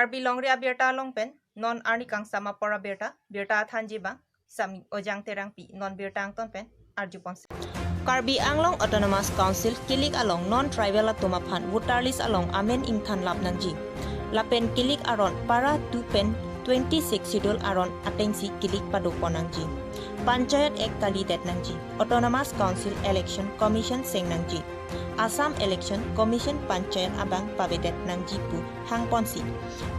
Karbi long ria birta long pen non arni kang sama pora birta thanji bang sami ojang terang pi non birtang ton pen arjupon. Karbi Anglong Autonomous Council kilik along non-tribal atumapan voter list along amen ingthan lap nangji. Lapen kilik aron para 2 pen 26 sidul aron atengsi kilik padupon nangji. Panchayat ek kalidet nangji. Autonomous Council Election Commission seng nangji. Assam Election Commission Panchayat abang pabedet nangji pu hang ponsi.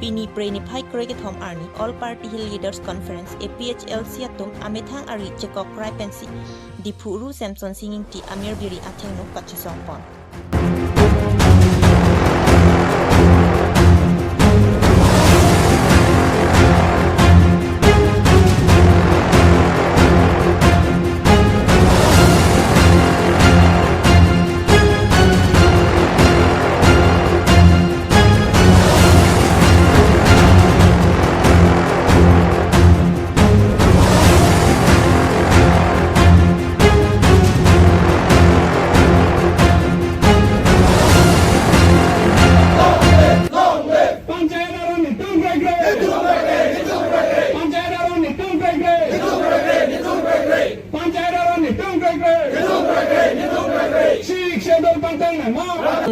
Pini preni pai kriket home army All Party Leaders Conference APHLC atum amethang ari cekok rai pensi. Di Puru Samson singing ti Amir Biri Atengno Kachisong Pon.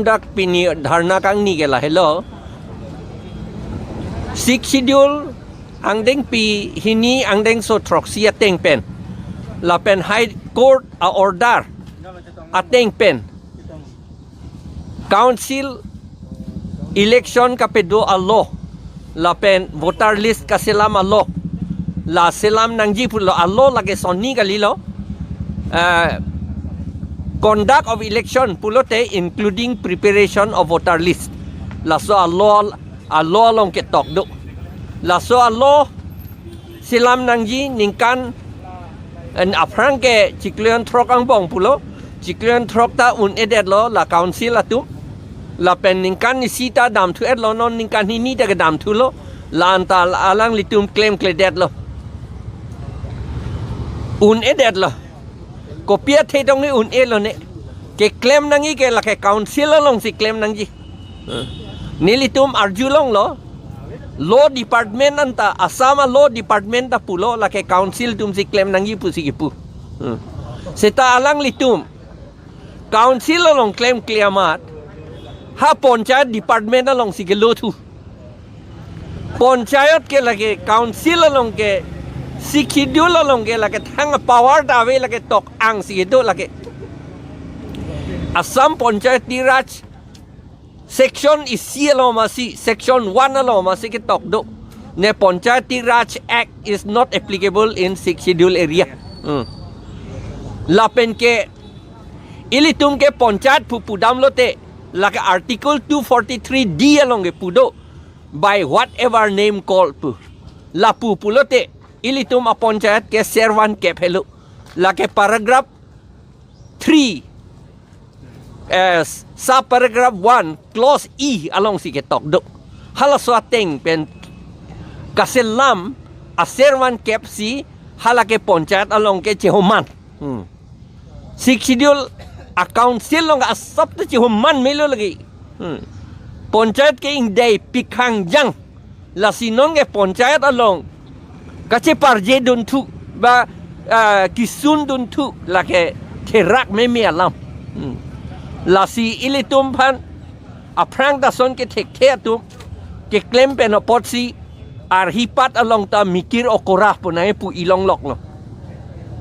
Dak pini dharna kang ni gela hello 6 schedule angdeng pi hini angdeng so troxy ateng pen la pen high court a order ateng pen council election kapedo allo la pen voter list ka selam allo la selam nangji pulo allo lage sonni galilo conduct of election pulote including preparation of voter list laso allo long ke tok do laso allo silam nangji ningkan en aprang ke chikleon trok ang bong pulo chikleon trok ta un edet lo la council atu la pen ningkan ni sita dam thu et lo non ningkan ni ta dam thu lo la antal alang litum claim kledet lo un edet lo kopia the dong ni un elo ne ke claim nangi ke la ke council long si claim nangi nilitum arjulong lo law department anta asama law department ta pulo la ke council tum si claim nangi pu si pu seta alang litum council long claim kliamat ha panchayat department long si ke lo thu panchayat ke la ke council long ke sikidul long ke la ke thang power da ve la ke tok ang si do la ke Assam Panchayati Raj section is CLO masi section 1 alo masi ke tok do ne Panchayati Raj Act is not applicable in 6 schedule area lapen ke ilitum ke panchayat pudam lote la ke article 243D along ke pudo by whatever name called pu la pulote ilitum a panchayat ke servan ke phelo la ke paragraph 3 sub paragraph 1 clause E along si ke tok do hala swateng pen kaselam a servan kep si hala ke panchayat along ke chehoman schedule account silong asap to chehoman melo lagi panchayat ke indai pikhang jang la sinon ke panchayat along kache parje dun thu ba kisun dun thu la ke therak me me alam la si ilitum phan aprang da son ke thek the tum ke claim pen opot si ar hipat along ta mikir okora punai pu ilong lok no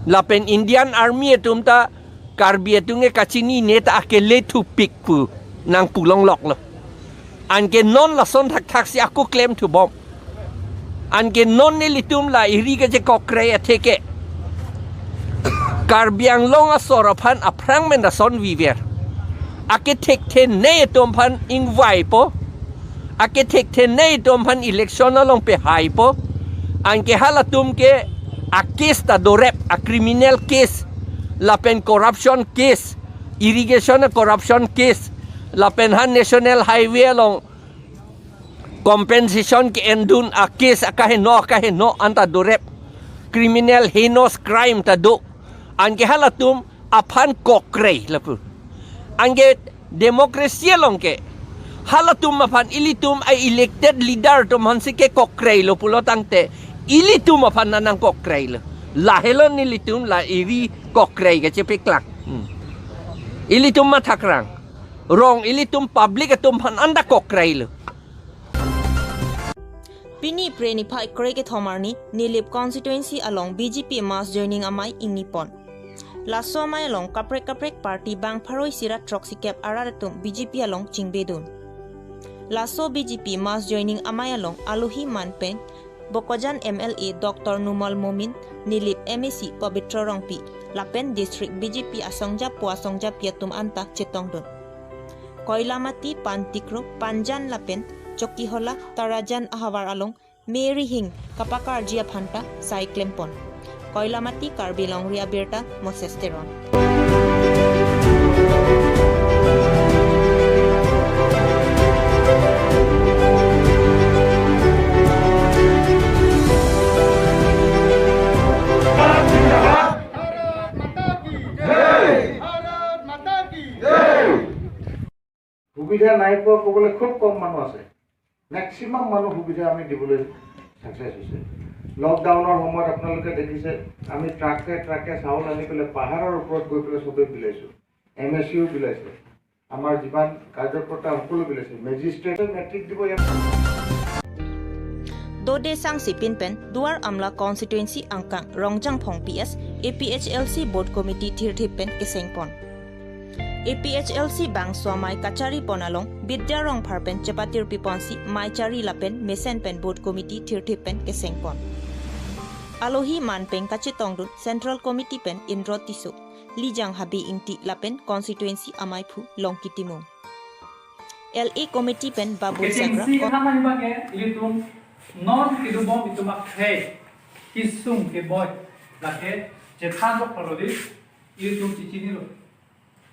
la pen Indian Army tum ta karbi tunge kachini net akele thu pik pu nang pulong lok no an ke non la son thak thak si aku claim to bomb an ke non ilitum la iri ke je kokre theke karbiang long asora phan aprang men da son viver architect ten ne tom phan ingwai po architect ten ne tom phan election along pe hai po an ke halatum ke a case ta dorep a criminal case la pen corruption case irrigation corruption case la pen han national highway along compensation ke endun a case ka he no anta dorep criminal heinous crime ta do an ke halatum aphan kokre lapu angge demokrasi long ke halatum mapan ilitum ay elected leader tum hansi ke kokray lo pulo tangte ilitum mapan nanang kokray lo lahelon ilitum la iri kokray ka chepeklak ilitum matakrang rong ilitum public atum han anda kokray lo Pini preni phai kreke thomarni Nilip constituency along BJP mass joining amai ingnipon Lasso mai along kaprek party bang pharoi sira troxy cap araratum BJP along chingbedun Lasso BJP mass joining amai along Aluhi Manpen Bokojan MLA Dr. Numal Momin Nilip MEC Pavitra Rongpi Lapen District BJP Asongja Puasongja Piatum Anta Chetongdun Koilamati Pantikro Panjan Lapen Chokihola Tarajan Ahawar along Mary Hing Kapakar Jia Phanta Sai Klempon Koilamati Karbilong Ria Berta Mosesteron সুবিধা নাই পোৱা ক'বলৈ খুব কম মানুহ আছে maximum মানুহ সুবিধা আমি দিবলৈ সাকসেছ হৈছে লকডাউনৰ সময়ত আপোনালোকে দেখিছে আমি ট্ৰাকে চাউল আনি পেলাই পাহাৰৰ ওপৰত গৈ পেলাই চবেই বিলাইছোঁ MSCও বিলাইছে আমাৰ যিমান কাৰ্যকৰ্তা সকলো বিলাইছে মেজিষ্ট্ৰেটে মেট্ৰিক দিব Dode sang sipin pen Duar Amla constituency angkang Rongjang Phong PS APHLC board committee thirthip pen kesengpon APHLC bang swamai kachari ponalong Bidya Rong Pharpen Chepatir Piponsi Maichari Lapen Mesen pen board committee thirthip pen kesengpon Alohi Manpeng Kachitongdun Central Committee pen Indro Tisu Lijang Habi Inti Lapen constituency amai phu Longkitimu LA committee pen Babu Sakra non kidubom itumak he kisung ke boy lake jethan jok parodi itum cichini lo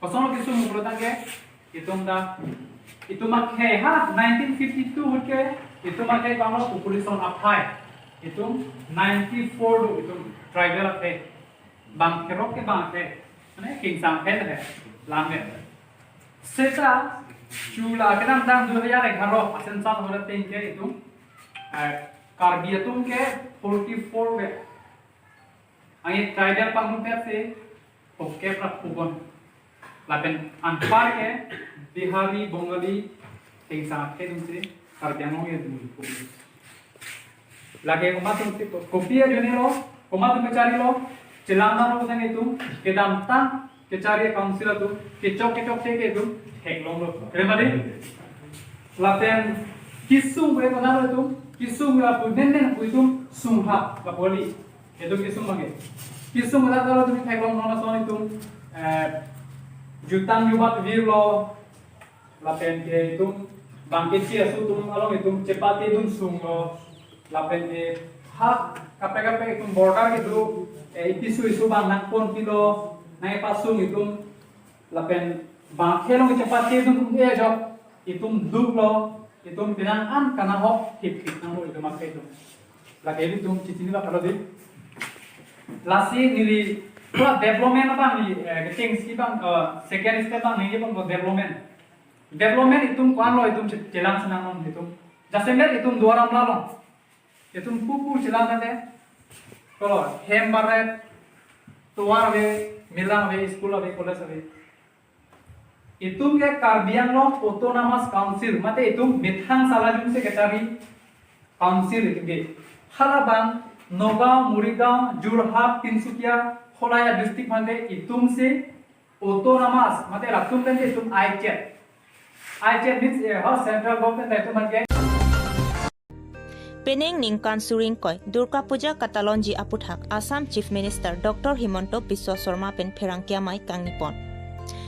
kosono kisung protange itum da itumak he ha 1952 ke itumak he banglo population aphai itum 94 do itum tribal he bang kerok ke bang he mane kingsang he the lange seta chula kedang dang 2011 asensan hora tengke itum Karbiatum ke 44 में आये tribal पंगुटे से okay प्रपुगन लापेन अंपार के बिहारी बंगाली एक साथ के दूसरे कार्बियानों ये दूसरे लाके उम्मा तुमसे कोपिया जो ने लो उम्मा तुम बेचारी लो चिल्लाना लो उसे तुम के दामता के चारी काउंसिल तुम के चौक से के तुम हेक लो remedy लापेन kisung boleh mana itu kisung lah punden itu sungha kapoli itu kisung lagi kisung mana kalau tu kita kalau mana soal itu jutaan jubat virlo lapen ke itu bangkit sih asu tu kalau itu cepat itu sunglo lapen ke hak kape itu border itu isu bang nakpon kilo naik pasung itu lapen bangkit lo cepat itu dia job itu dulu itum pinangan kana hok hip nang itu makai itu lagi ini tum cicini lah kalau di lasi nili pura development apa ni keting si bang second step bang ni bang development itum kuan lo itum jalan senang non itum jasemer itum dua ram lalong itum pupu jalan nade kalau hembaret tuar ve milang ve school ve college ve itum ke Karbiang lo autonomous council mate itum mithang salajum se ketari council itumge halabang Nogao Murigao Jurhat Tinsukia Kholaya district mate itum se autonomous mate ratum den itum ICHET means central government itum mate Peneng Ningkan Suring Koi Durga Puja Katalonji Aputhak Assam Chief Minister Dr. Himanto Biswa Sarma pen Pherangkia mai Kangnipon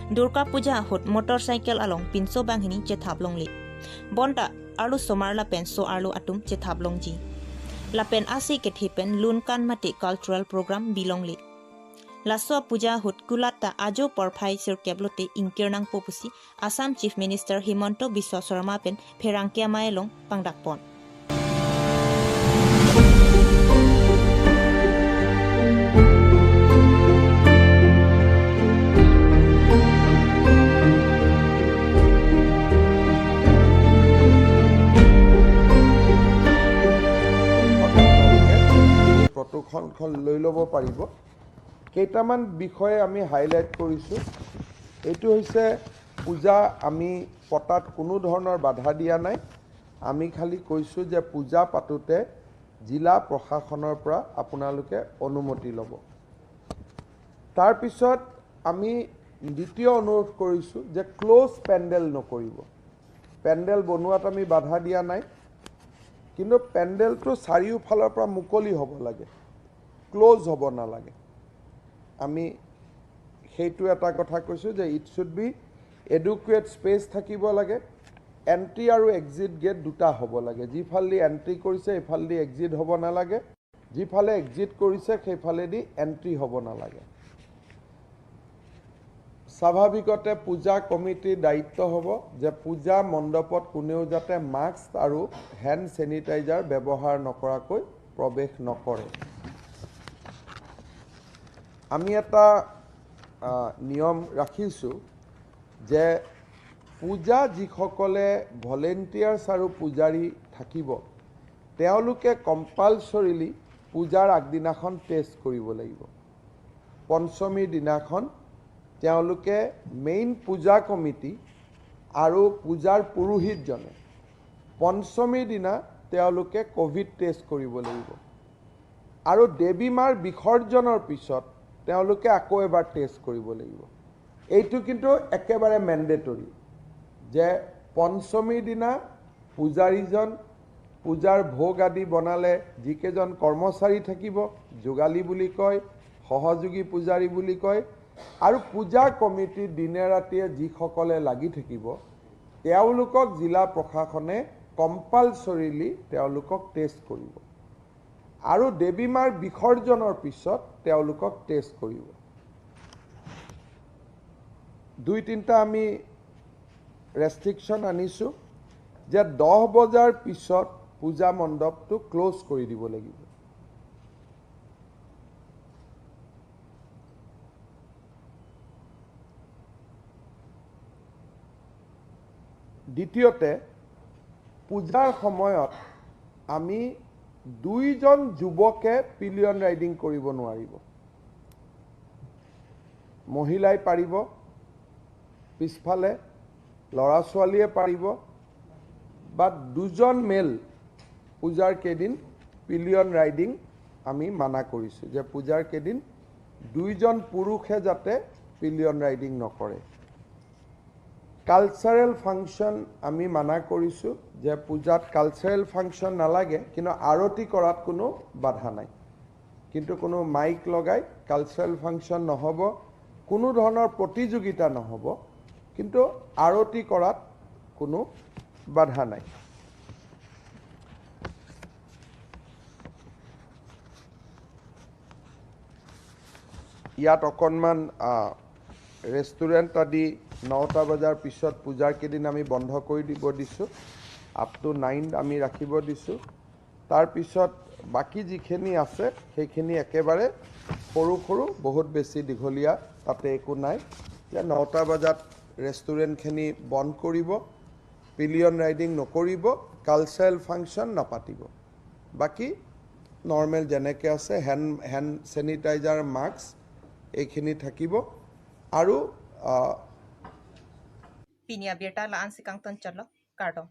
Durga Puja hot motorcycle along pinso banghini chethablong li bonta alu somar la pen so alu atum chethablong ji la pen asi kethipen lunkan mate cultural program bilong li laso puja hot kulata ajo porphai sir keblote inkirnang popusi Assam Chief Minister Himanto Biswa Sarma pen Pherangkia mai long pangdakpon প্ৰটোকলখন লৈ ল'ব পাৰিব। কেইটামান বিষয়ে আমি highlight কৰিছোঁ। এইটো হৈছে পূজা আমি পতাত কোনো ধৰণৰ বাধা দিয়া নাই। আমি খালি কৈছোঁ যে পূজা পাতোতে জিলা প্ৰশাসনৰ পৰা আপোনালোকে অনুমতি ল'ব। তাৰপিছত আমি দ্বিতীয় অনুৰোধ কৰিছোঁ যে ক্ল'জ পেণ্ডেল নকৰিব। পেণ্ডেল বনোৱাত আমি বাধা দিয়া নাই, কিন্তু পেণ্ডেলটো চাৰিওফালৰ পৰা মুকলি হ'ব লাগে, ক্ল'জ হ'ব নালাগে। আমি সেইটো এটা কথা কৈছোঁ যে ইট শুড বি এডুকুৱেট স্পেচ থাকিব লাগে। এণ্ট্ৰি আৰু এক্সিট গেট দুটা হ'ব লাগে। যিফালেদি এণ্ট্ৰি কৰিছে সেইফালেদি এক্সিট হ'ব নালাগে, যিফালে এক্সিট কৰিছে সেইফালেদি এণ্ট্ৰি হ'ব নালাগে। স্বাভাৱিকতে পূজা কমিটিৰ দায়িত্ব হ'ব যে পূজা মণ্ডপত কোনেও যাতে মাস্ক আৰু হেণ্ড চেনিটাইজাৰ ব্যৱহাৰ নকৰাকৈ প্ৰৱেশ নকৰে। আমি এটা নিয়ম ৰাখিছোঁ যে পূজা যিসকলে ভলেণ্টিয়াৰ্ছ আৰু পূজাৰী থাকিব তেওঁলোকে কম্পালচৰিলি পূজাৰ আগদিনাখন টেষ্ট কৰিব লাগিব। পঞ্চমীৰ দিনাখন তেওঁলোকে মেইন পূজা কমিটি আৰু পূজাৰ পুৰোহিতজনে পঞ্চমীৰ দিনা তেওঁলোকে ক'ভিড টেষ্ট কৰিব লাগিব আৰু দেৱী মাৰ বিসৰ্জনৰ পিছত তেওঁলোকে আকৌ এবাৰ টেষ্ট কৰিব লাগিব। এইটো কিন্তু একেবাৰে মেণ্ডেটৰী যে পঞ্চমীৰ দিনা পূজাৰীজন পূজাৰ ভোগ আদি বনালে যিকেইজন কৰ্মচাৰী থাকিব, যোগালী বুলি কয়, সহযোগী পূজাৰী বুলি কয়, আৰু পূজা কমিটিৰ দিনে ৰাতিয়ে যিসকলে লাগি থাকিব তেওঁলোকক জিলা প্ৰশাসনে কম্পালচৰিলি তেওঁলোকক টেষ্ট কৰিব আৰু দেৱী মাৰ বিসৰ্জনৰ পিছত তেওঁলোকক টেষ্ট কৰিব। 2-3টা আমি ৰেষ্ট্ৰিকশ্যন আনিছোঁ যে 10 বজাৰ পিছত পূজা মণ্ডপটো ক্ল'জ কৰি দিব লাগিব। দ্বিতীয়তে পূজাৰ সময়ত আমি 2জন যুৱকে পিলিয়ন ৰাইডিং কৰিব নোৱাৰিব। মহিলাই পাৰিব, পিছফালে ল'ৰা ছোৱালীয়ে পাৰিব, বা 2জন মেল পূজাৰ কেইদিন পিলিয়ন ৰাইডিং আমি মানা কৰিছোঁ যে পূজাৰ কেইদিন 2জন পুৰুষে যাতে পিলিয়ন ৰাইডিং নকৰে। কালচাৰেল ফাংচন আমি মানা কৰিছোঁ যে পূজাত কালচাৰেল ফাংচন নালাগে, কিন্তু আৰতি কৰাত কোনো বাধা নাই। কিন্তু কোনো মাইক লগাই কালচাৰেল ফাংচন নহ'ব, কোনো ধৰণৰ প্ৰতিযোগিতা নহ'ব, কিন্তু আৰতি কৰাত কোনো বাধা নাই। ইয়াত অকণমান ৰেষ্টুৰেণ্ট আদি 9টা বজাৰ পিছত পূজাৰ কেইদিন আমি বন্ধ কৰি দিব দিছোঁ, আপ টু 9 আমি ৰাখিব দিছোঁ। তাৰপিছত বাকী যিখিনি আছে সেইখিনি একেবাৰে সৰু সৰু, বহুত বেছি দীঘলীয়া তাতে একো নাই। যে 9টা বজাত ৰেষ্টুৰেণ্টখিনি বন্ধ কৰিব, পিলিয়ন ৰাইডিং নকৰিব, কালচাৰেল ফাংচন নাপাতিব। বাকী নৰ্মেল যেনেকৈ আছে হেণ্ড চেনিটাইজাৰ, মাস্ক এইখিনি থাকিব। আৰু Pinya Berta laan si Kang Ton Chalo, Cardong.